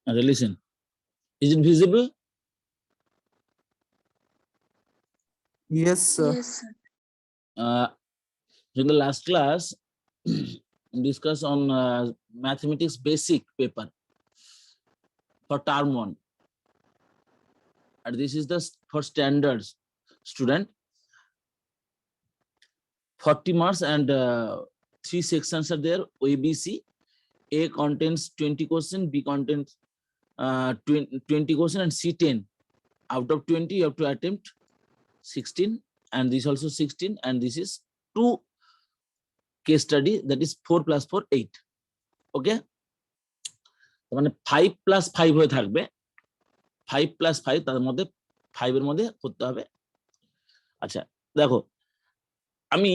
Listen, is it visible? Yes, sir. Yes, sir. In the last class, discuss on mathematics basic paper for term 1. And this is the for standards student. 40 marks and 3 sections are there. ABC. A contains 20 questions, B contains 20 questions, and C 10. Out of 20, you have to attempt 16, and this also 16, and this is 2 case study, that is 4 plus 4, 8. Okay? মানে 5 plus 5 হয়ে থাকবে, 5 plus 5 তার মধ্যে 5 এর মধ্যে করতে হবে। আচ্ছা দেখো, আমি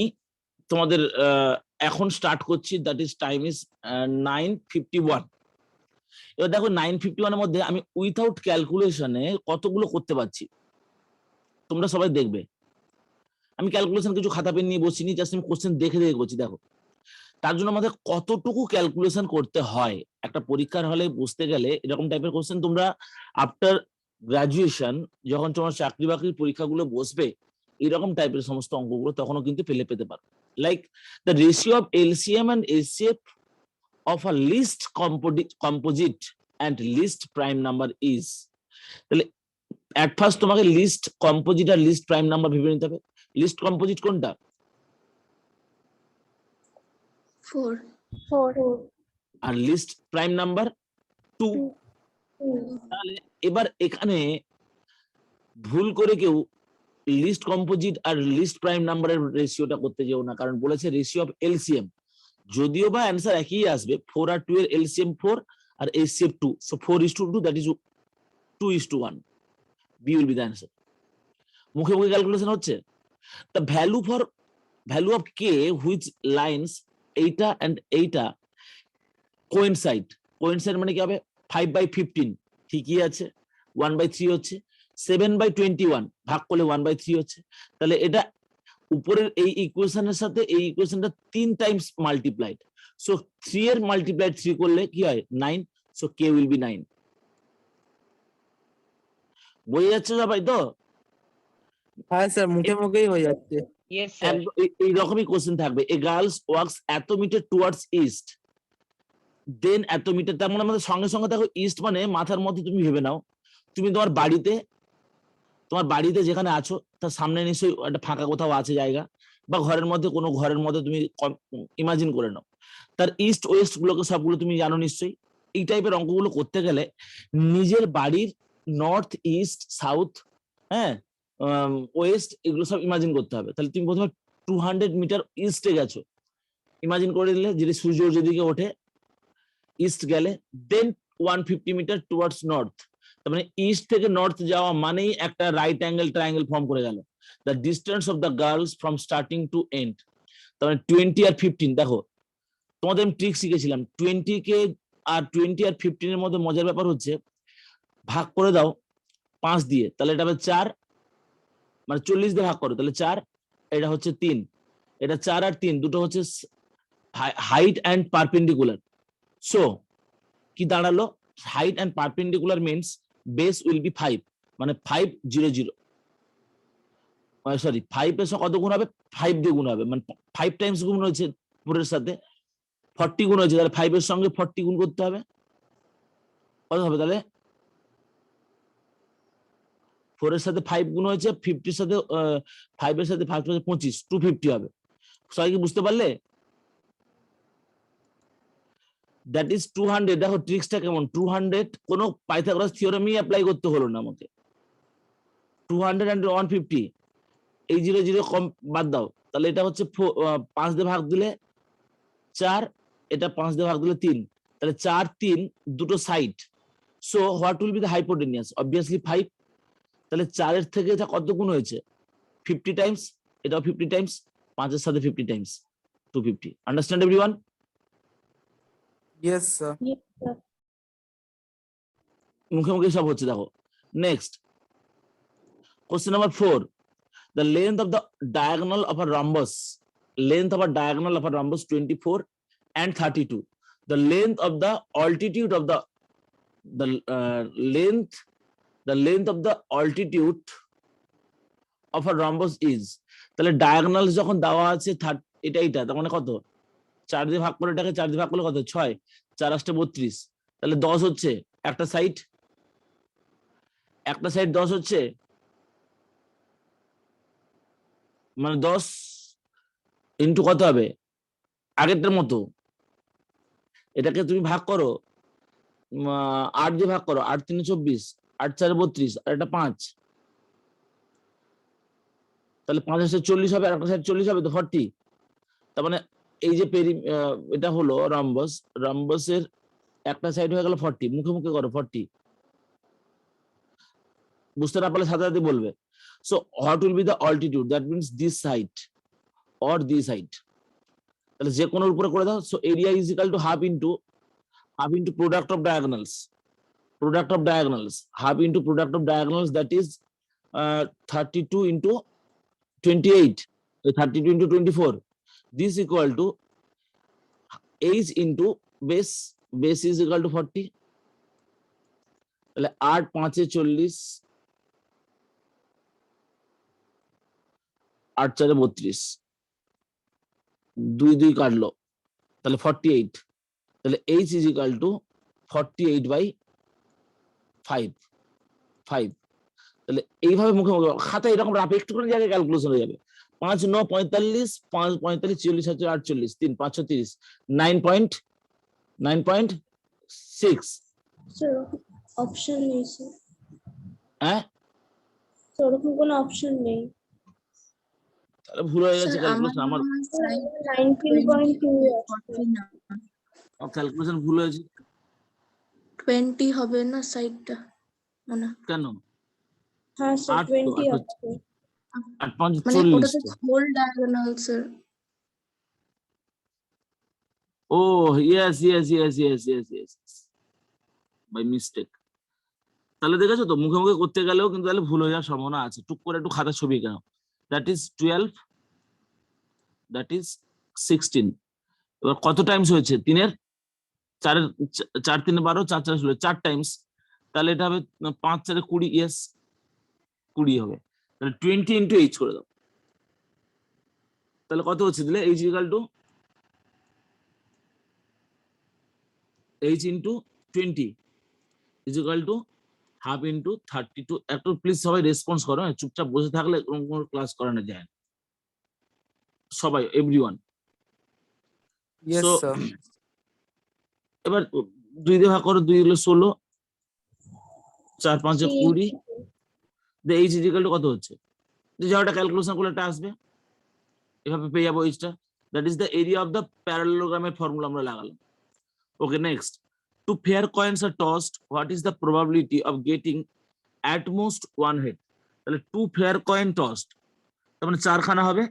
তোমাদের এখন স্টার্ট করছি, দ্যাট ইজ টাইম ইজ 9:51। এবার দেখো 9:51 এর মধ্যে আমি উইথাউট ক্যালকুলেশনে কতগুলো করতে পারছি তোমরা সবাই দেখবে। আমি ক্যালকুলেশন কিছু খাতা পেন নিয়ে বসিনি, জাস্ট আমি কোশ্চেন দেখে দেখে করছি। দেখো তার জন্য আমাদের কতটুকু ক্যালকুলেশন করতে হয় একটা পরীক্ষার হলে বসতে গেলে। এরকম টাইপের কোশ্চেন তোমরা আফটার গ্রাজুয়েশন যখন তোমার চাকরি বাকরির পরীক্ষাগুলো বসবে, এরকম টাইপের সমস্ত অঙ্কগুলো তখনও কিন্তু পেতে পারো। Like the ratio of LCM and HCF of a least composite and least prime number is. তাহলে এট ফার্স্ট তোমাকে লিস্ট কম্পোজিট আর লিস্ট প্রাইম নাম্বার ভেবে নিতে হবে। লিস্ট কম্পোজিট কোনটা? 4. আর লিস্ট প্রাইম নাম্বার 2। তাহলে এবার এখানে ভুল করে কেউ লিস্ট কম্পোজিট আর লিস্ট প্রাইম নাম্বারের রেশিওটা করতে যেও না, কারণ বলেছে রেশিও অফ এলসিএম। যদিও বা অ্যান্সার একই আসবে, 4 আর 2 এর এলসিএম 4 আর HCF 2, so 4:2, that is 2:1। B will be the answer. মুখে মুখে ক্যালকুলেশন হচ্ছে। The value of K which lines এইটা এন্ড এইটা কোইনসাইড মানে কি হবে? 5/15 ঠিকই আছে, 1/3 হচ্ছে, 7/21 ভাগ করলে 1/3 হচ্ছে। তাহলে এটা উপরের এই ইকুয়েশনের সাথে এই ইকুয়েশনটা 3 টাইমস মাল্টিপ্লাইড, সো 3 এর মাল্টিপ্লাইড 3 করলে কি হয়? 9, সো কে উইল বি 9। বোঝা যাচ্ছে সবাই তো? হ্যাঁ স্যার, মুখে মুখেই হয়ে যাচ্ছে। Yes, sir. এইরকমই কোশ্চেন থাকবে। এ গার্লস ওয়ার্কস এত মিটার টুয়ার্ডস ইস্ট, দেন এত মিটার। তার মানে আমাদের সঙ্গে সঙ্গে দেখো, ইস্ট মানে মাথার মধ্যে তুমি ভেবে নাও, তুমি তোমার বাড়িতে যেখানে আছো তার সামনে নিশ্চয়ই একটা ফাঁকা কোথাও আছে জায়গা, বা ঘরের মধ্যে কোনো ঘরের মধ্যে তুমি ইমাজিন করে নাও। তার ইস্ট ওয়েস্ট গুলোকে সবগুলো তুমি জানো নিশ্চয়ই। এই টাইপের অঙ্কগুলো করতে গেলে নিজের বাড়ির নর্থ ইস্ট সাউথ, হ্যাঁ, ওয়েস্ট, এগুলো সব ইমাজিন করতে হবে। তাহলে তুমি প্রথমে 200 মিটার ইস্টে গেছো, ইমাজিন করে দিলে, যদি সূর্য যেদিকে ওঠে ইস্ট গেলে, দেন 150 মিটার টুয়ার্ডস নর্থ। তার মানে ইস্ট থেকে নর্থ যাওয়া মানেই একটা রাইট অ্যাঙ্গেল ট্রায়াঙ্গেল ফর্ম করে গেল। The distance of the girls from starting to end, তার মানে 20 আর 15। দেখো তোমাদের আমি ট্রিক শিখেছিলাম, 20 আর 15 এর মধ্যে মজার ব্যাপার হচ্ছে ভাগ করে দাও 5 দিয়ে, তাহলে এটা হবে 4, মানে 40 দিয়ে ভাগ করো তাহলে 4, এটা হচ্ছে 3, এটা 4 আর 3 দুটো হচ্ছে হাইট অ্যান্ড পারপেন্ডিকুলার। সো কি দাঁড়ালো? Height and perpendicular means base will be 5, মানে 500, সরি 5 এর সাথে কত গুণ হবে? 5 দিয়ে গুণ হবে, মানে 5 টাইমস গুণ হয়েছে, 4 এর সাথে 40 গুণ হয়েছে, তাহলে 5 এর সঙ্গে 40 গুণ করতে হবে। কত হবে তাহলে? 4 এর সাথে 5 গুণ হয়েছে, 50 এর সাথে 5 এর সাথে 5 হচ্ছে 25, 250 হবে। সবাই কি বুঝতে পারলে? That is 200। দেখো ট্রিক্সটা কেমন, 200 কোনো পাইথাগোরাস থিওরেমই অ্যাপ্লাই করতে হলো না আমাকে। 200 and 150, এই 0 0 কম বাদ দাও, তাহলে এটা হচ্ছে 5 দিয়ে ভাগ দিলে 4, এটা 5 দিয়ে ভাগ দিলে 3, তাহলে 4 3 দুটো side. So what will be the hypotenuse? Obviously 5। তাহলে 4 এর থেকে এটা কত গুণ হয়েছে? 50 টাইমস, এটাও 50 টাইমস, 5 এর সাথে 50 Times, 250। Understand everyone? Yes sir. মুখে মুখে সব হচ্ছে। দেখো next question number 4, the length of the diagonal of a rhombus, 24 and 32. The length of the altitude of the the length of the altitude of a rhombus is, তাহলে diagonal যখন দেওয়া আছে এটা তার মানে কত, 4 দিয়ে ভাগ করে, এটাকে 4 দিয়ে ভাগ করলে কত, 6, 4 8 32, তাহলে 10 হচ্ছে একটা সাইড 10 হচ্ছে, মানে 10 ইন্টু কত হবে, আগেরটার মতো এটাকে তুমি ভাগ করো, 8 দিয়ে ভাগ করো, 8 3 24, 8 4 32, আর এটা 5, তাহলে 5 আসে 40 হবে, আর একটা সাইড 40 হবে তো 40, তার মানে এই যে এটা হলো রম্বসের একটা সাইড হয়ে গেল 40, মুখে মুখে করো 40, বুঝতে না পারলে সাথে সাথে বলবে। So what will be the altitude, that means this side or this side, তাহলে যে কোনোর উপরে করে দাও। So area is equal to half into product of diagonals, half into product of diagonals, that is 32 into 28, 32 into 24, this equal to h into base is equal to 40, তাহলে 8 5 40, 8 4 32, 2 2 কাটলো, তাহলে 48, তাহলে h is equal to 48 by 5, তাহলে এইভাবে মুখে মুখে খাতা এরকম রাফ একটু করে জায়গায় ক্যালকুলেশন হয়ে যাবে। 5 9 45, 5 45 40 48, 3 5 30, 9.6, স্যার অপশন নেই স্যার, হ্যাঁ স্যার ওরকম কোনো অপশন নেই। তাহলে ভুল হয়ে গেছে ক্যালকুলেশন, আমার 19.2 ক্যালকুলেশন ভুল হয়েছে 20 হবে না সাইডটা মানে, কেন, হ্যাঁ স্যার 8 তো, 20 আচ্ছা, আছে। 8 5 মানে 40 ওটাতে তো। Whole diagonal sir. Oh yes by mistake. তাহলে দেখেছো তো মুখে মুখে করতে গেলেও কিন্তু তাহলে ভুল হয়ে যাওয়ার সম্ভাবনা আছে, টুক করে একটু খাতা ছবি কেন, দ্যাট ইজ 12, দ্যাট ইজ 16, এবার কত টাইমস হয়েছে, 3 4 4 3 12, 4 4 16, 4 টাইমস, তাহলে এটা হবে 5 4 20, ইয়েস 20 হবে, তাহলে 20 ইন্টু এইচ করে দাও, তাহলে কত হচ্ছে দিলে, H equal to H into 20 is equal to half into 32। একটু প্লিজ সবাই রেসপন্স করো, চুপচাপ বসে থাকলে কোনো ক্লাস করানো যায় না, সবাই এভরিওয়ান। Yes, So, sir. এবার 2 দিয়ে ভাগ করো, 2 হলো 16, 4 5 20, এইচ ইজ ইকুয়াল টু কত হচ্ছে, যে যাওয়াটা ক্যালকুলেশন করলে এটা আসবে, এভাবে পেয়ে যাবো এইচটা, that is the area of the প্যারালেলোগ্রামের ফর্মুলা আমরা লাগালাম। Okay next, two fair coins are tossed, what is the probability of getting at most 1 head, তাহলে 2 ফেয়ার কয়েন টসড, তার মানে 4 খানা হবে,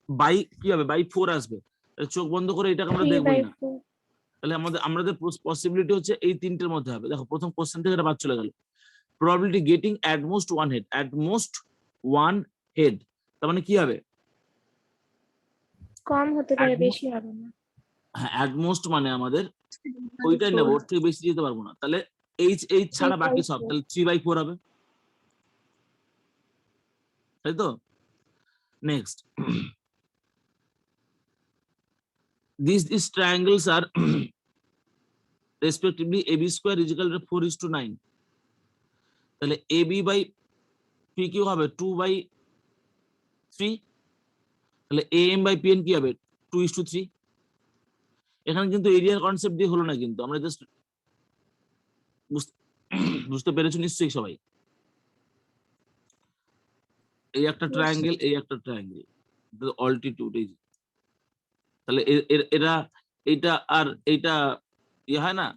বাই কি হবে, বাই 4 আসবে, তাহলে চোখ বন্ধ করে এটাকে আমরা দেখবোই না, তাহলে আমাদের পসিবিলিটি হচ্ছে এই তিনটের মধ্যে হবে। দেখো প্রথম কোশ্চেন থেকে এটা বাদ চলে গেল, probability getting at most 1 head, at most 1 head, তার মানে কি হবে, কম হতে পারে, At most- বেশি হবে না। হ্যাঁ অ্যাট মোস্ট মানে আমাদের ওইটাই নেবো, ওর থেকে বেশি যেতে পারবো না, তাহলে এইচ ছাড়া বাকি সব, তাহলে 3/4 হবে, তাই তো। Next, these triangles are respectively AB square is equal to 4:9, তাহলে AB by PQ হবে 2/3, তাহলে AM by PN কি হবে 2:3। এখানে কিন্তু এরিয়ার কনসেপ্ট দিয়ে হলো না, কিন্তু আমরা জাস্ট বুঝতে পেরেছো নিশ্চয়ই সবাই, এই একটা ট্রায়াঙ্গেল, এই একটা ট্রায়াঙ্গেল, অল্টিটিউড, এই তাহলে এরা এইটা আর এইটা ইয়ে হয় না,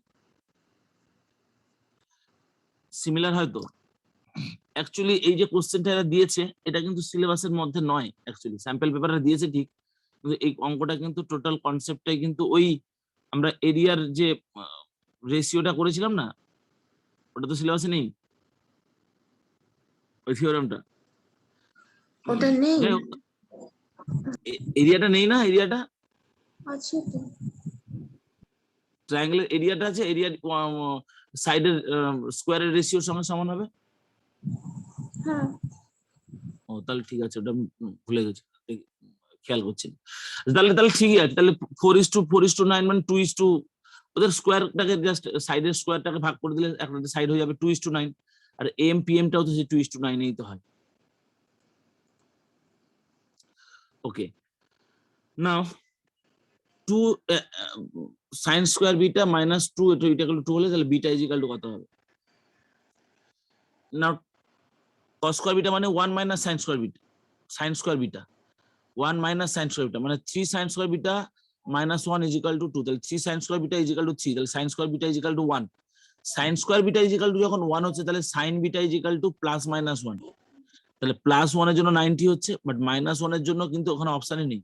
সিমিলার হয়তো। অ্যাকচুয়ালি এই যে কোশ্চেনটা এরা দিয়েছে এটা কিন্তু সিলেবাসের মধ্যে নয়, অ্যাকচুয়ালি স্যাম্পল পেপারে দিয়েছে ঠিক, কিন্তু এই অঙ্কটা কিন্তু টোটাল কনসেপ্টটাই কিন্তু ওই আমরা এরিয়ার যে রেশিওটা করেছিলাম না, ওটা তো সিলেবাসে নেই, ওই থিওরেমটা, ওটা নেই, এরিয়াটা নেই না, এরিয়াটা আছে তো, ট্রায়াঙ্গেলের এরিয়াটা আছে, এরিয়া সাইডের স্কোয়ারের রেশিওর সঙ্গে সমান হবে। হ্যাঁ ও তাহলে ঠিক আছে, ওটা ভুলে গেছি, খেয়াল করছি না। তাহলে তাহলে ঠিকই আছে, তাহলে 4:4:9 মানে 2:, ওদের স্কোয়ারটাকে জাস্ট সাইডের স্কোয়ারটাকে ভাগ করে দিলে একটা সাইড হয়ে যাবে 2:9, আর এম পি এমটাও তো সেই 2:9 তো হয়। ওকে, নাও 2 sin স্কোয়ার বিটা মাইনাস 2 এটা ইকুয়াল টু 2 হলে তাহলে বিটা ইজ ইকুয়াল টু কত হবে? নাও cos স্কোয়ার বিটা মানে 1 minus sin square beta, sin square beta 1 minus sin square beta মানে 3 sin square beta minus 1 is equal two 2, তাহলে 3 sin square beta is equal two 3, তাহলে sin square beta is equal to 1। sin square beta is equal two যখন 1 হচ্ছে তাহলে sin beta is equal two plus minus 1, তাহলে plus 1 এর জন্য 90 হচ্ছে, but minus 1 এর জন্য কিন্তু ওখানে অপশনই নেই।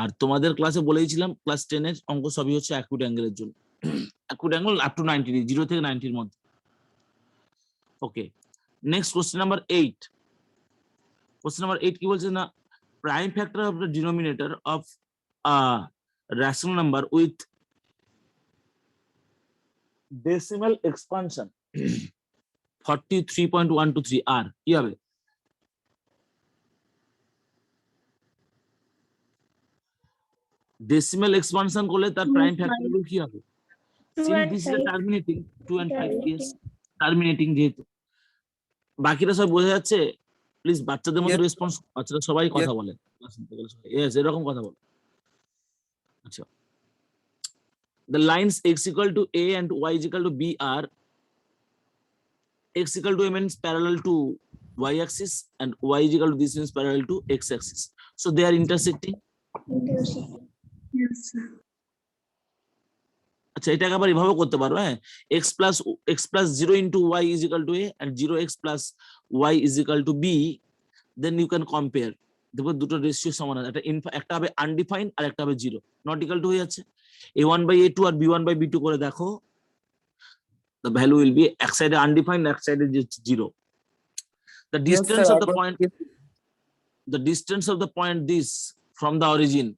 আর তোমাদের ক্লাসে বলেইছিলাম ক্লাস 10 এর অঙ্ক সবই হচ্ছে অ্যাকুট অ্যাঙ্গেলের জন্য, acute angle up to 90 degree, 0 থেকে 90 এর মধ্যে। Okay, next question number 8। Question number 8 কি বলছে না, prime factor of the denominator of a rational number with decimal expansion 43.123 r কি হবে? ডেসিমাল এক্সপানশন করলে তার 2 প্রাইম and ফ্যাক্টর 5. কি হবে? 2 since and this is 5. Terminating 2 and 5, Terminating. yes terminating, যেহেতু বাকিটা সব বোঝা যাচ্ছে। প্লিজ বাচ্চাদের মতো Yes. রেসপন্স, বাচ্চারা সবাই কথা Yes. বলে, ইয়েস এরকম কথা বলে। আচ্ছা, the lines x equal to a and y is equal to b are x equal to a means parallel to y axis and y is equal to this means parallel to x axis, so they are intersecting. Intersecting. Yes, sir. আচ্ছা, এটাকে আবার এভাবে করতে পারো, হ্যাঁ, x plus 0 into y is equal to a and 0x plus y is equal to b, then you can compare, দেখো দুটো ratio সমান আছে, একটা হবে আনডিফাইন্ড আর একটা হবে 0, নট ইকুয়াল টু হয়ে যাচ্ছে। a1/a2 আর b1/b2 করে দেখো, the value will be এক সাইডে আনডিফাইন্ড এক সাইডে 0। the Yes, distance sir. of the point, the distance of the point this from the origin,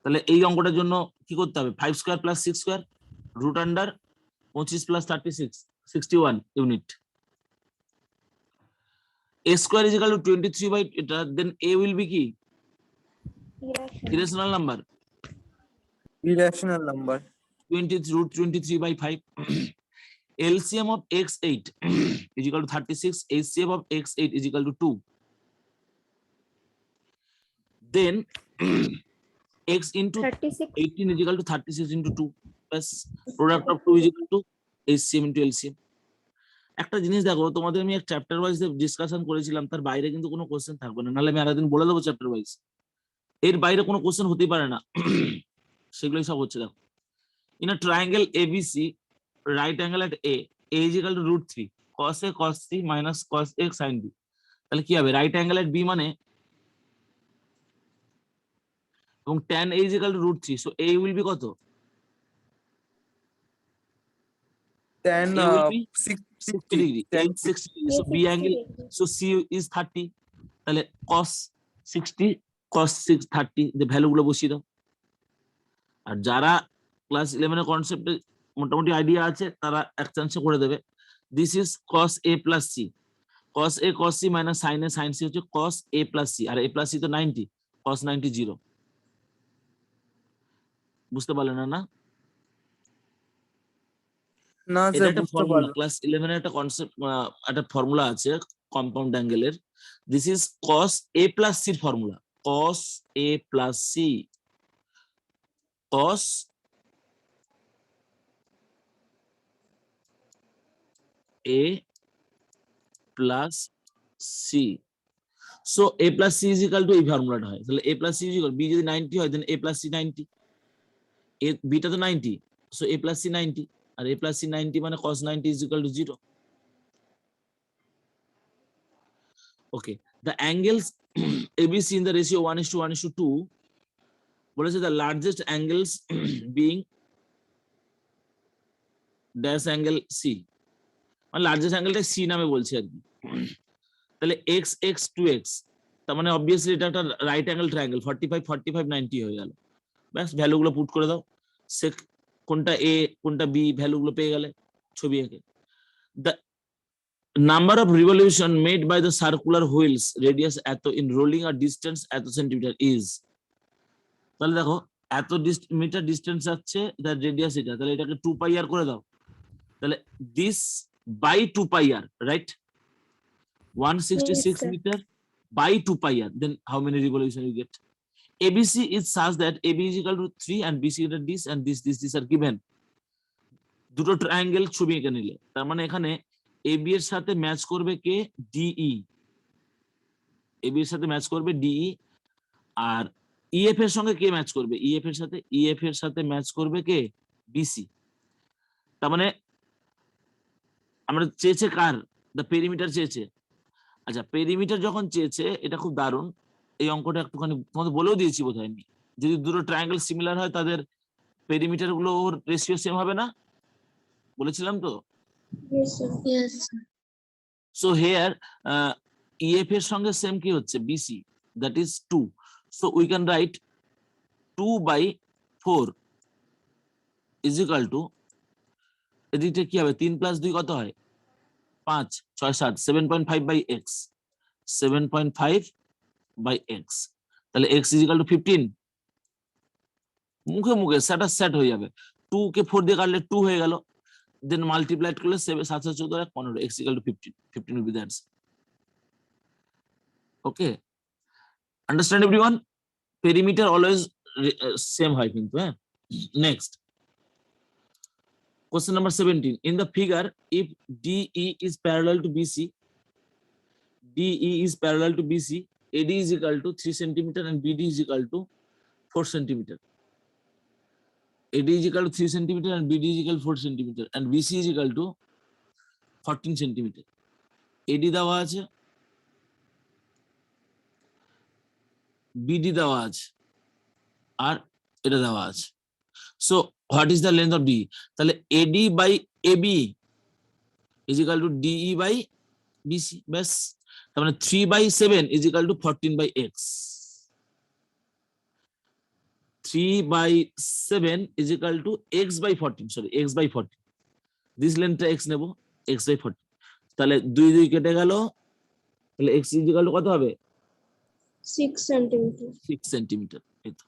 তাহলে এই অঙ্কটার জন্য কি করতে হবে? 5 square plus 6 square root under 25 প্লাস 36 61 unit. a square is equal to 23 by এটা, দেন a উইল বি কি? Irrational number, Irrational number. 20 root 23 by 5. LCM of x8 is equal to 36, HCF of x8 is equal to 2. Then x into 36. 18 is equal to 36 into 2 plus product of 2 is equal to HCM into LCM. একটা জিনিস দেখো, তোমাদের আমি এক chapter wise discussion করেছিলাম, তার বাইরে কিন্তু কোনো কোশ্চেন থাকবে না, নাহলে আমি আরেকদিন বলে দেবো চ্যাপ্টার ওয়াইজ, এর বাইরে কোনো কোশ্চেন হতেই পারে না, সেগুলোই সব হচ্ছে। দেখো, in a triangle ABC, right angle at A is equal to root 3 cos A cos C minus cos A sin B, তাহলে কি হবে? রাইট অ্যাঙ্গেল এট B মানে, এবং tan A is equal to root 3, so A will be কত? Tan A will be 60 60. degree, A is 60 degree, so B angle, so C is 30, তাহলে cos 60 cos 6 30, the value গুলো বসিয়ে দাও। আর যারা class 11 এর কনসেপ্টে মোটামুটি আইডিয়া আছে তারা এক চান্সে করে দেবে। This is cos A plus C, cos A cos C minus sin A sin C হচ্ছে cos A plus C, আর A plus C তো 90, cos 90 0, বুঝতে পারলেন না? না এটা স্যার একটা বুঝতে ফর্মুলা, পারলাম। ক্লাস 11 এর একটা কনসেপ্ট, একটা ফর্মুলা আছে কম্পাউন্ড অ্যাঙ্গেলের। This is cos A plus C এর formula, cos A plus C, cos A plus C, so A plus C is equal to এই ফর্মুলাটা হয়, তাহলে A plus C is equal, B যদি 90 হয় then A plus C 90, A B টা তো 90, so A plus C 90, R A plus C 90 মানে cos 90 is equal to 0. Okay, the angles ABC in the ratio 1:1:2 বলেছে the largest angles being dash angle C, মানে largest অ্যাঙ্গেলটা C নামে বলছে আর কি। তাহলে x x 2x, তার মানে obviously এটা একটা রাইট অ্যাঙ্গেল ট্রায়াঙ্গেল 45 45 90 হয়ে গেল ব্যাস ভ্যালুগুলো পুট করে দাও সেক কোনটা এ কোনটা বি ভ্যালুগুলো পেয়ে গেলে ছবি এঁকে the number of revolution made by the circular wheels radius এত in rolling a distance এত সেন্টিমিটার is তাহলে দেখো এত মিটার ডিস্টেন্স আছে তার রেডিয়াস এটা তাহলে এটাকে 2 পাই আর করে দাও তাহলে দিস বাই 2 পাই আর right 166 Yes, sir. meter by 2 pi r then how many revolution you get abc is such that ab is equal to 3 and bc equal to this and this are given দুটো triangle ছবি এঁকে নিলে তার মানে এখানে ab এর সাথে match করবে কে de ab এর সাথে ম্যাচ করবে de আর ef এর সঙ্গে কে ম্যাচ করবে ef এর সাথে ম্যাচ করবে কে bc তার মানে আমরা চেয়েছে কার দ্য পেরিমিটার চেয়েছে আচ্ছা পেরিমিটার যখন চেয়েছে এটা খুব দারুণ এই অঙ্কটা একটুখানি তোমাদের বলেও দিয়েছি বোধহয় আমি যদি দুটো ট্রায়াঙ্গেল সিমিলার হয় তাদের পেরিমিটার গুলো রেশিও সেম হবে না বলেছিলাম তো Yes, sir. Yes. So here ef এর সঙ্গে সেম কি হচ্ছে bc that is 2 so we can write 2/4 is equal two এদিকে কি হবে 3 + 2 কত হয় 5 6 7 7.5/x 7.5/x তাহলে x ইজ ইকুয়াল টু 15 মুখে মুখে সেট হয়ে যাবে 2 কে 4 দিয়ে কাটলে 2 হয়ে গেল দেন মাল্টিপ্লাইড করলে 7 7 14 15 x equal to 15 will be the answer okay understand everyone perimeter always same হয় কিন্তু হ্যাঁ next question number 17 in the figure if de is parallel to bc ad is equal to 3 cm and bd is equal to 4 cm ad is equal to 3 cm and bd is equal to 4 cm and bc is equal to 14 cm ad দেওয়া আছে bd দেওয়া আছে আর এটা দেওয়া আছে so what is the length of d তাহলে ad by ab is equal to de by bc ব্যাস তার মানে 3/7 is equal to 14/x 3/7 is equal to x by 14 this length x নেব x by 14 তাহলে 2 2 কেটে গেল তাহলে x is equal to কত হবে 6 centimeter. 6 সেন্টিমিটার এই তো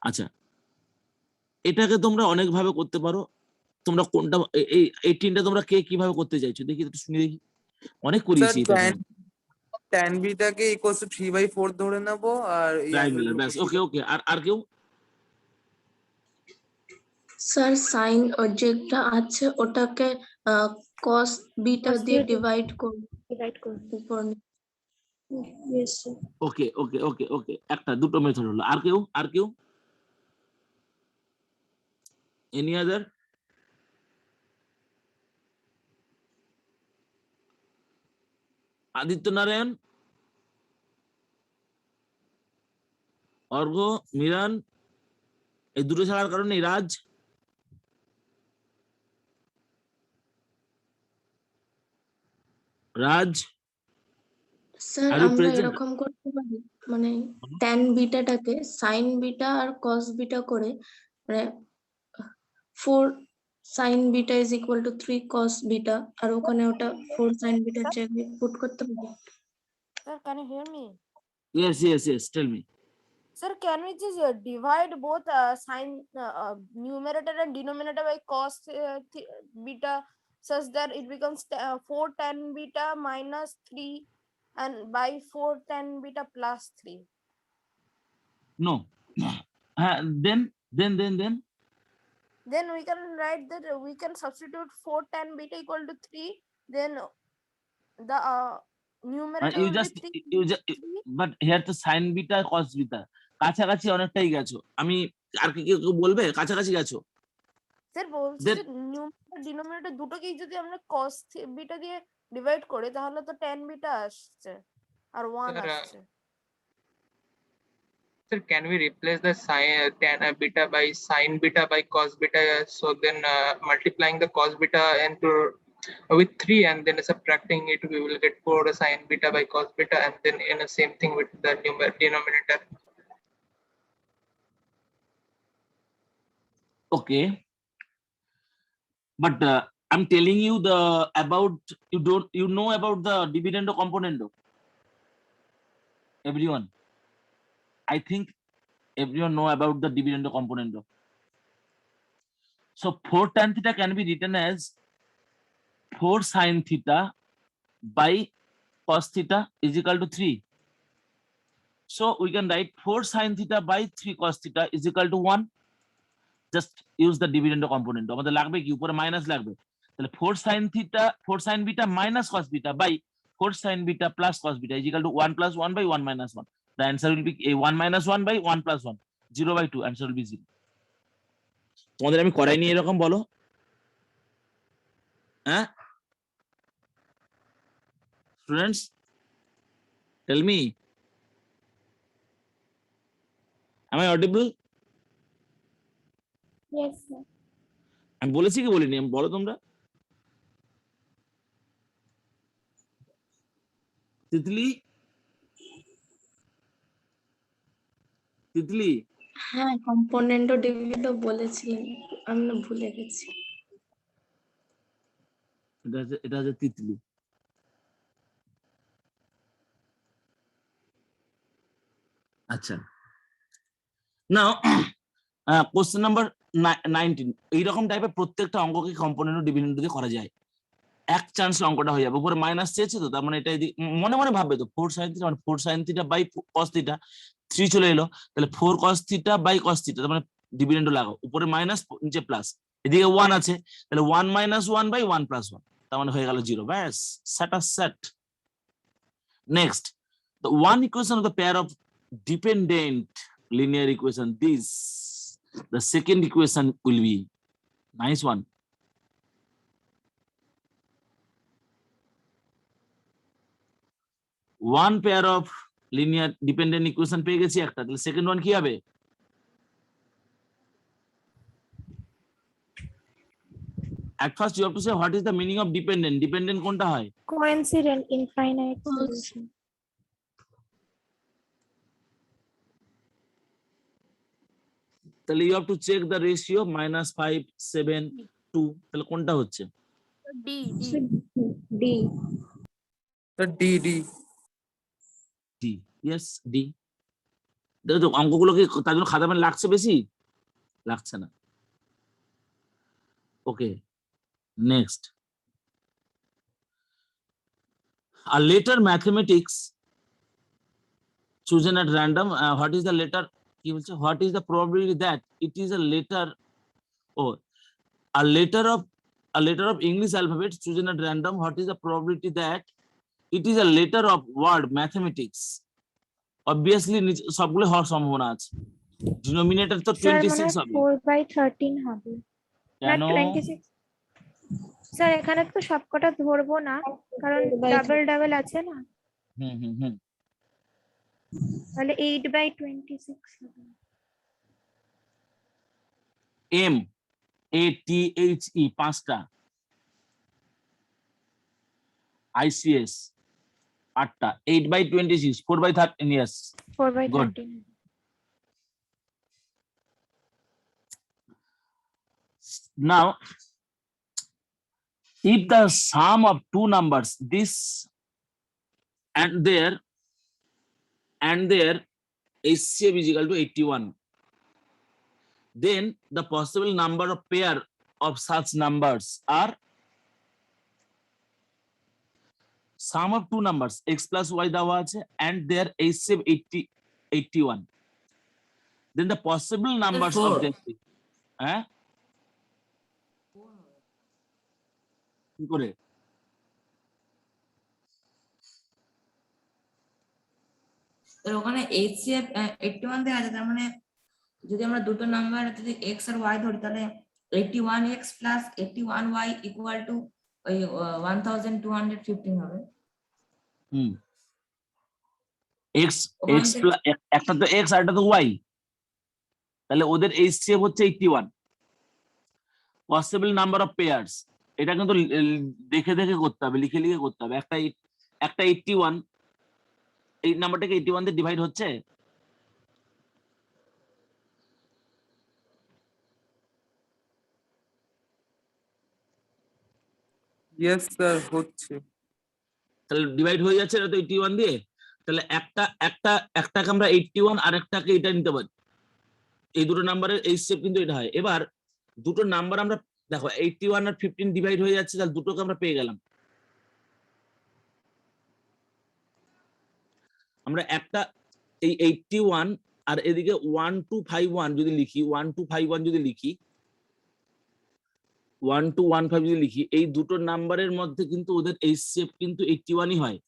আচ্ছা এটাকে তোমরা অনেক ভাবে করতে পারো তোমরা কোনটা এই 18টা তোমরা কে কিভাবে করতে চাইছো দেখি একটু শুনে দেখি অনেক করিয়েছি এটা tan beta K equals to 3/4 ধরে নেব আর এই ট্রায়াঙ্গেল angle ব্যাস গুলোকে ওকে আর কেউ স্যার সাইন যেটা আছে ওটাকে cos বিটা Cos দিয়ে beta. ডিভাইড করব Divide করুন। উপর Yes, sir. ওকে একটা দুটো মেথড হলো আর কেউ এনি আদার আদিত্য নারায়ণ অর্ঘ মিরান এই দুটো ছাড়ার কারণে রাজ স্যার Are you আমরা present? এরকম করতে পারি মানে tan বিটাটাকে sin বিটা আর cos বিটা করে মানে 4 sin beta is equal to 3 cos beta আর ওখানে ওটা 4 sin বিটার জায়গায় পুট করতে পারি Sir, can you hear me? yes tell me Sir, can we just divide both numerator and denominator by cos beta such that it becomes 4 tan beta minus 3 and by 4 tan beta plus 3? no then Then we can write that we can substitute 4 tan beta equal to 3. Then the numerator you will just be 3. you just but here to sin beta cos beta কাছাকাছি অনেকটাই গেছো আমি আর কি কেউ বলবে কাছাকাছি গেছো sir বলছি Then- যে নিউমারেটর ডিনোমিনেটর দুটোকেই যদি আমরা cos বিটা দিয়ে ডিভাইড করি তাহলে তো tan বিটা আসছে আর 1 Sir, আসছে Sir, can we replace the tan beta by sin beta by cos beta? So then multiplying the cos beta into with 3 and then subtracting it, we will get 4 sine beta by cos beta, and then in the same thing with the denominator. Okay, but I'm telling you you know about the dividendo componendo. Everyone, I think everyone know about the dividendo componendo. So 4 tan theta can be written as 4 sin theta by cos theta is equal to 3. So we can write 4 sin theta by 3 cos theta is equal to 1. Just use the dividendo component. আমাদের লাগবে কি উপরে minus লাগবে, তাহলে 4 sin beta minus cos beta by 4 sin beta plus cos beta is equal to 1 plus 1 by 1 minus 1. The answer will be 1 minus 1 by 1 plus 1. 0 by 2. Answer will be 0. তোমাদের আমি করাইনি এরকম বলো? হ্যাঁ students, tell me, am I audible? Yes, sir. আমি বলেছি কি বলিনি? আমি বলো তোমরা। তিতলি, তিতলি, হ্যাঁ কম্পোনেন্ট ও ডিভিডেন্ডও বলেছিলেন, আমি না ভুলে গেছি। এটা হচ্ছে তিতলি। আচ্ছা, নাও কোশ্চেন নাম্বার 19। এইরকম টাইপের প্রত্যেকটা অঙ্ককে কম্পোনেন্ট ও ডিভিডেন্ড দিয়ে করা যায়। এক চান্স অঙ্কটা হয়ে যাবে। উপরে মাইনাস চেয়েছে তো, তার মানে এটা মনে মনে ভাববে তো 4 sin থিটা মানে 4 sin theta by cos theta, 3 চলে এলো, তাহলে 4 cos theta by cos theta, তার মানে ডিভিডেন্ড লাগাও, উপরে মাইনাস নিচে প্লাস, এদিকে 1 আছে, তাহলে 1 minus 1 by 1 plus 1, তার মানে হয়ে গেল 0। ব্যাস, set. Next, the one equation of the pair of dependent linear equation, this the second equation will be nice one. One pair of linear dependent equation পেয়ে গেছি একটা, তাহলে সেকেন্ড ওয়ান কি হবে? At first you have to say what is the meaning of dependent. Dependent কোনটা হয়? Coincident, infinite solution. তাহলে you have to check the ratio -5, 7, 2, তাহলে কোনটা হচ্ছে? D. D. The D. D. Yes, D. দেখো তো অঙ্কগুলো কি তার জন্য খাতা পেন লাগছে বেশি? লাগছে না। ওকে, next, a letter mathematics chosen at random. What is the letter? কি বলছে? What is the probability that it is a letter? Oh, a letter of English alphabet chosen at random. What is the probability that it is a letter of word mathematics? Obviously সবগুলো হওয়ার সম্ভাবনা আছে। Denominator তো 26 হবে। 4/13 হবে। কেন? 26 sir, এখানে তো সবকটা ধরবো না, কারণ ডাবল আছে না, হুম। তাহলে 8/26 হবে। MATHE 5টা, ICS 8টা, 8/26, 4/13, yes. 4/13 Now, if the sum of two numbers, this and their HCF is equal to 81, then the possible number of pair of such numbers are sum of two numbers x plus y দেওয়া আছে and their HCF 81, then the possible numbers of them, হ্যাঁ কি করে? ওখানে HCF 81 দেওয়া আছে, তার মানে যদি আমরা দুটো নাম্বার যদি x আর y ধরি, তাহলে 81x plus 81y equal to 1215 হবে। x একটা তো x আর একটা তো y, তাহলে ওদের HCF হচ্ছে 81। পসিবল নাম্বার অফ পেয়ার্স, এটা কিন্তু দেখে দেখে করতে হবে, লিখে লিখে করতে হবে। একটা 81, এই নাম্বারটাকে 81 দিয়ে ডিভাইড হচ্ছে? ইয়েস স্যার, হচ্ছে। তাহলে ডিভাইড হয়ে যাচ্ছে এটা তো 81 দিয়ে। তাহলে একটাকে আমরা 81 আর একটাকে এটা নিতে পারি। এই দুটো নাম্বারের এই স্টেপ কিন্তু এটা হয়। এবার দুটো নাম্বার আমরা দেখো 81 আর 15 ডিভাইড হয়ে যাচ্ছে, তাহলে দুটোকে আমরা পেয়ে গেলাম। আমরা একটা এই 81 আর এদিকে 1251 যদি লিখি, 1251 যদি লিখি, 1215 যদি লিখি, এই দুটো নাম্বারের মধ্যে কিন্তু ওদের এই শেপ কিন্তু 81ই হয়,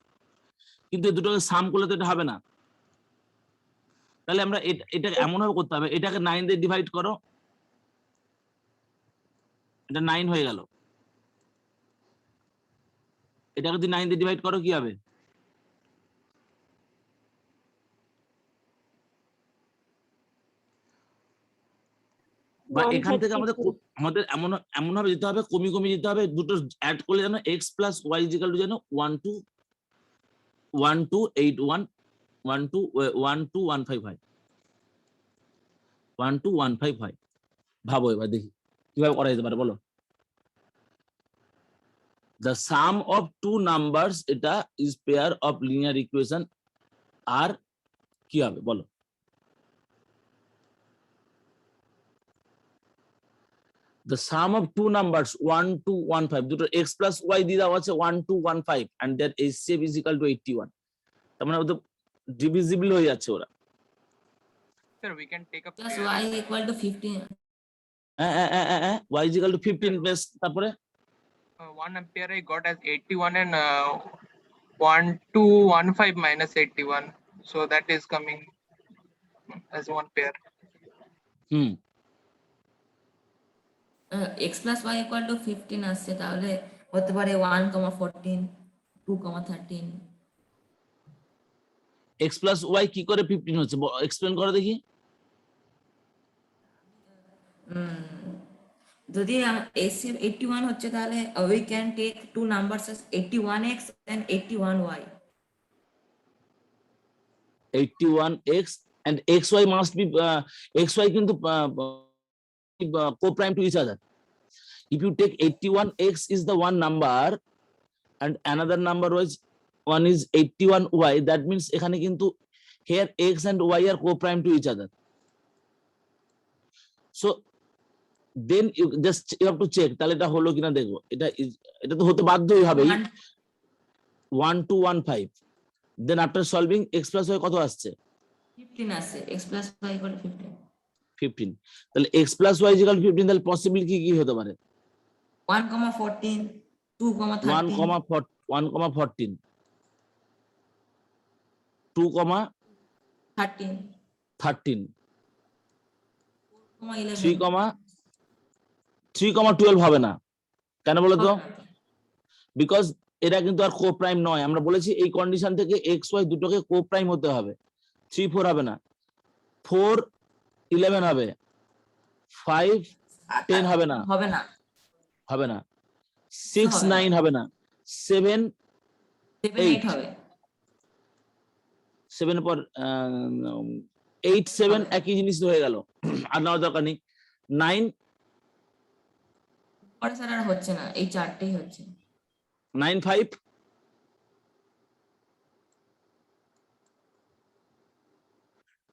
কিন্তু এই দুটোকে সাম করলে তো এটা হবে না। তাহলে আমরা এটা এমন ভাবে করতে হবে, এটাকে 9 দিয়ে ডিভাইড করো, এটা 9 হয়ে গেল। এটাকে যদি 9 দিয়ে ডিভাইড করো কি হবে? বা এখান থেকে আমাদের এমন ভাবে যেতে হবে, কমিয়ে যেতে হবে, দুটো অ্যাড করলে যেন x plus y is equal to যেন 1215 হয়, 1215 হয়। ভাবো এবার দেখি কিভাবে করা যেতে পারে, বলো। The sum of two numbers, এটা is pair of linear equation, আর কি হবে বলো? The sum of two numbers 1215, দুটো x plus y দিয়ে দেওয়া আছে 1215 and their HCF is equal to 81, তার মানে ওদের ডিভিজিবল হয়ে যাচ্ছে ওরা। Sir, we can take a plus pair. y equal to 15. y is equal to 15 plus তারপরে One pair I got as 81 and 1215 minus 81. So that is coming as one pair. x plus y equal to 15 আসছে, তাহলে হতে পারে 1,14, 2,13। x plus y কি করে 15 হচ্ছে explain করো দেখি। যদি HCF 81 হচ্ছে, তাহলে we can take two numbers as 81x and 81y. 81x and xy must be xy কিন্তু co-prime to each other. If you take 81x is the one number and another number was one is 81y, that means এখানে কিন্তু here x and y are co-prime to each other. So then you have to check তাহলে এটা হলো কিনা দেখো। এটা তো হতে বাধ্যই হবে 1215। Then after solving x plus y কত আসছে? 15 আসছে, x plus y equal to 15। তাহলে x plus y equal to 15, তাহলে পসিবল কি কি হতে পারে? 1,14, 2,13, 1,14, 2,13, 13, 3,12 হবে না, কেন বলো তো? বিকজ এটা কিন্তু আর কো-প্রাইম নয়। আমরা বলেছি এই কন্ডিশন থেকে এক্স ওয়াই দুটোকে কো-প্রাইম হতে হবে। 3, 4 হবে না, 4, 11 হবে, 5, 10 হবে না, 6, 9 হবে না, 7, 8 হবে, 7 এর পর 8, 7 একই জিনিস হয়ে গেল, আর নেওয়ার দরকার নেই। 9, পরে স্যার আর হচ্ছে না, এই চারটেই হচ্ছে। 9, 5,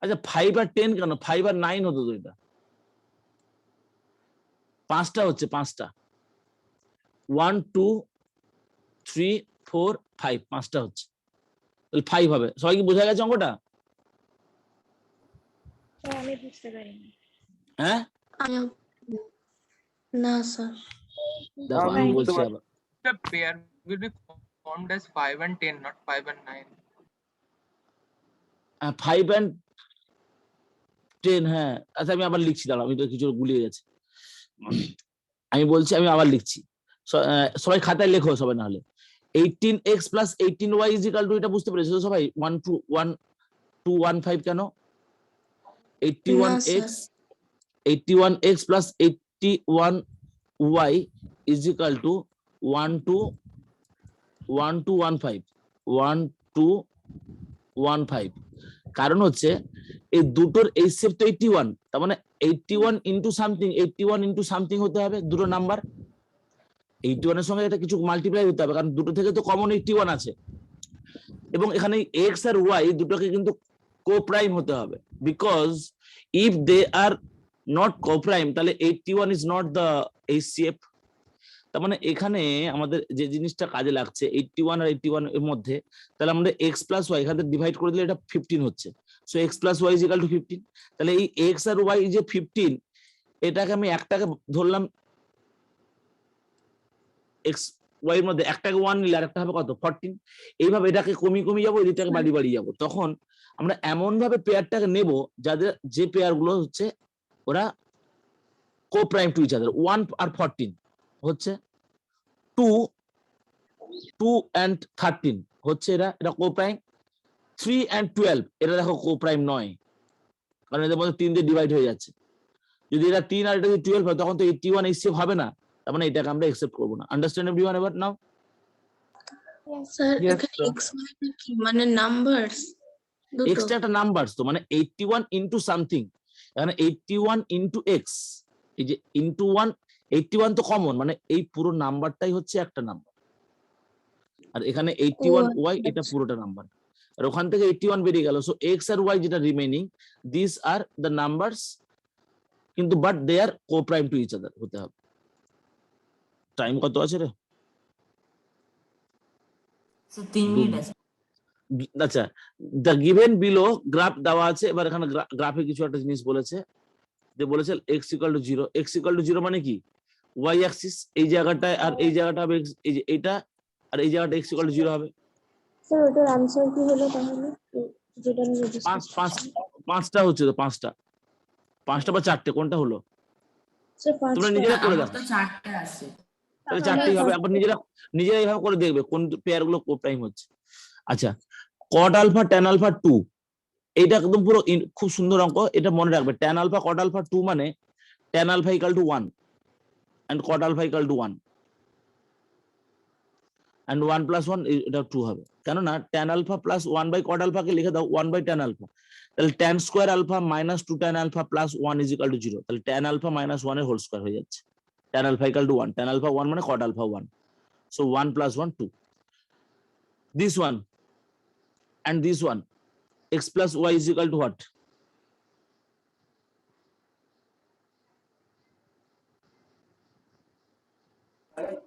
আচ্ছা 5 আর 10 কেন? 5 আর 9 হতো তো, এটা 5টা হচ্ছে, 5টা 1, 2, 3, 4, 5, 5টা হচ্ছে, 5 হবে। সবাই কি বোঝা গেছে অঙ্কটা? আমি বুঝতে পারিনি। হ্যাঁ না স্যার, দেখো আমি বলছি আবার, The pair will be formed as 5 and 10, not 5 and 9. 5 and 10, হ্যাঁ। আচ্ছা আমি আবার লিখছি, দাঁড়াও, আমি তো কিছু গুলিয়ে গেছে। আমি বলছি, আমি আবার লিখছি, সবাই খাতায় লেখো সবাই, নাহলে 18x plus 18y is equal to, এটা বুঝতে পেরেছো তো সবাই? 1215 কেন? 81x plus 81y is equal to 1 to 1 to 15 1 to 15 কারণ হচ্ছে এই দুটোর HCF তো 81 তার মানে 81 ইনটু সামথিং হতে হবে দুটো নাম্বার 81 এর সঙ্গে এটা কিছু মাল্টিপ্লাই হতে হবে কারণ দুটো থেকে তো কমন 81 আছে এবং এখানে x আর y দুটোকে কিন্তু কোপ্রাইম হতে হবে because if they are not coprime তাহলে 81 ইজ নট দ্য HCF তার মানে এখানে আমাদের যে জিনিসটা কাজে লাগছে 81 আর 81 এর মধ্যে তাহলে আমাদের x প্লাস y এখানে ডিভাইড করে দিলে এটা 15 হচ্ছে so x plus y is equal two 15 তাহলে এই x আর y যে 15 এটাকে আমি একটাকে ধরলাম x y এর মধ্যে একটাকে 1 নিলে আরেকটা হবে কত 14 এইভাবে এটাকে কমিয়ে যাবো এটাকে বাড়িয়ে যাবো তখন আমরা এমন ভাবে পেয়ারটাকে নেব যাদের যে পেয়ার গুলো হচ্ছে ওরা কোপ্রাইম টু ইচ আদার 1 আর 14 হচ্ছে 2 and 13 হচ্ছে এটা কোপ্রাইম 3 and 12 এটা দেখো কোপ্রাইম নয় কারণ এদের মধ্যে 3 দিয়ে ডিভাইড হয়ে যাচ্ছে যদি এটা 3 আর এটা যদি 12 হয় তখন তো 81 HCF হবে না তার মানে এটাকে আমরা অ্যাকসেপ্ট করব না আন্ডারস্ট্যান্ড এভরিওয়ান এবার নাও স্যার Yes, এখানে sir. x y কি মানে নাম্বারস দুটো এক্সটা একটা নাম্বারস তো মানে 81 ইনটু সামথিং এখানে 81 ইনটু এক্স এই যে ইনটু 1 81 তো কমন মানে এই পুরো নাম্বারটাই হচ্ছে একটা নাম্বার আর এখানে 81 ওয়াই এটা পুরোটা নাম্বার আর ওখান থেকে 81 বেরিয়ে গেল সো এক্স আর ওয়াই যেটা remaining this are the numbers কিন্তু but they are coprime to each other হতে হবে টাইম কত আছে রে So 3 মিনিট আছে আচ্ছা দ্য গিভেন বিলো গ্রাফ দেওয়া আছে এবার এখানে গ্রাফে কিছু একটা জিনিস বলেছে যে বলেছে x equal to 0 x equal to 0 মানে কি y অ্যাক্সিস এই জায়গাটায় আর এই জায়গাটা হবে এই যে এটা আর এই জায়গাটা x ইকুয়াল টু 0 হবে স্যার ওটার আনসার কি হলো তাহলে যেটা আমি পাঁচটা হচ্ছে তো পাঁচটা বা চারটে কোনটা হলো স্যার তোমরা পাঁচটা নিজেরা করে আমার দেখো তো 4টে আছে তাহলে চারটেই হবে আবার নিজেরা এইভাবে করে দেখবে কোন পেয়ার গুলো কোপ্রাইম হচ্ছে আচ্ছা কট আলফা ট্যান আলফা 2 এইটা একদম পুরো খুব সুন্দর অঙ্ক এটা মনে রাখবে ট্যান আলফা কট আলফা 2 মানে tan alpha equal to 1 and cot alpha equal to 1 and 1 plus 1 এটা 2 হবে কেননা tan alpha plus 1 by cot alpha কে লিখে দাও 1 বাই ট্যান আলফা তাহলে tan square alpha minus 2 tan alpha plus 1 is equal to 0 তাহলে tan alpha minus 1 এর whole square হয়ে যাচ্ছে tan alpha equal to 1 tan alpha 1 মানে cot alpha 1 so 1 plus 1 2 this one and this one x plus y is equal to what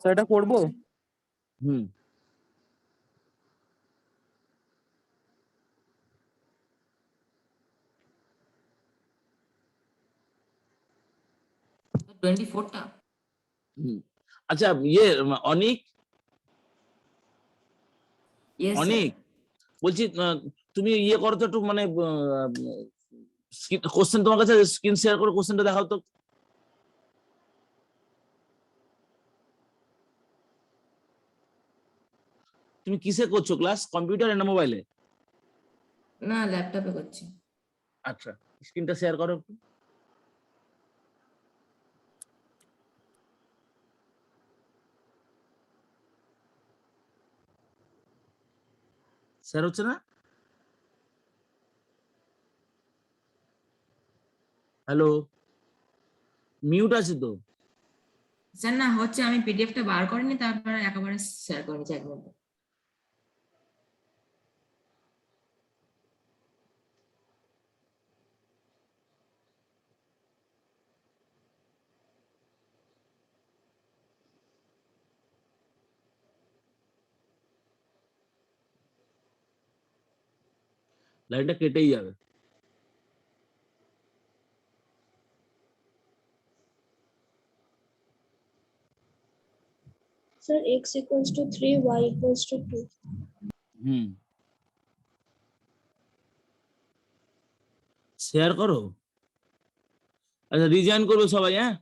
sir এটা করবো hmm 24টা আচ্ছা ইয়ে অনিক yes অনিক বলছি তুমি ইয়ে করো তো একটু মানে কোশ্চেন তোমার কাছে স্ক্রিন শেয়ার করে কোশ্চেনটা দেখাও তো তুমি কিসে করছো ক্লাস কম্পিউটারে না মোবাইলে না ল্যাপটপে করছি আচ্ছা স্ক্রিনটা শেয়ার করো একটু শেয়ার হচ্ছে না হ্যালো মিউট আছে তো স্যার না হচ্ছে আমি পিডিএফটা বার করিনি তারপর একেবারে শেয়ার করে নিচ্ছি এক মিনিট লাইনটা কেটেই যাবে sir x equals to 3 y equals to 2 share করো আচ্ছা রিজাইন করবে সবাই হ্যাঁ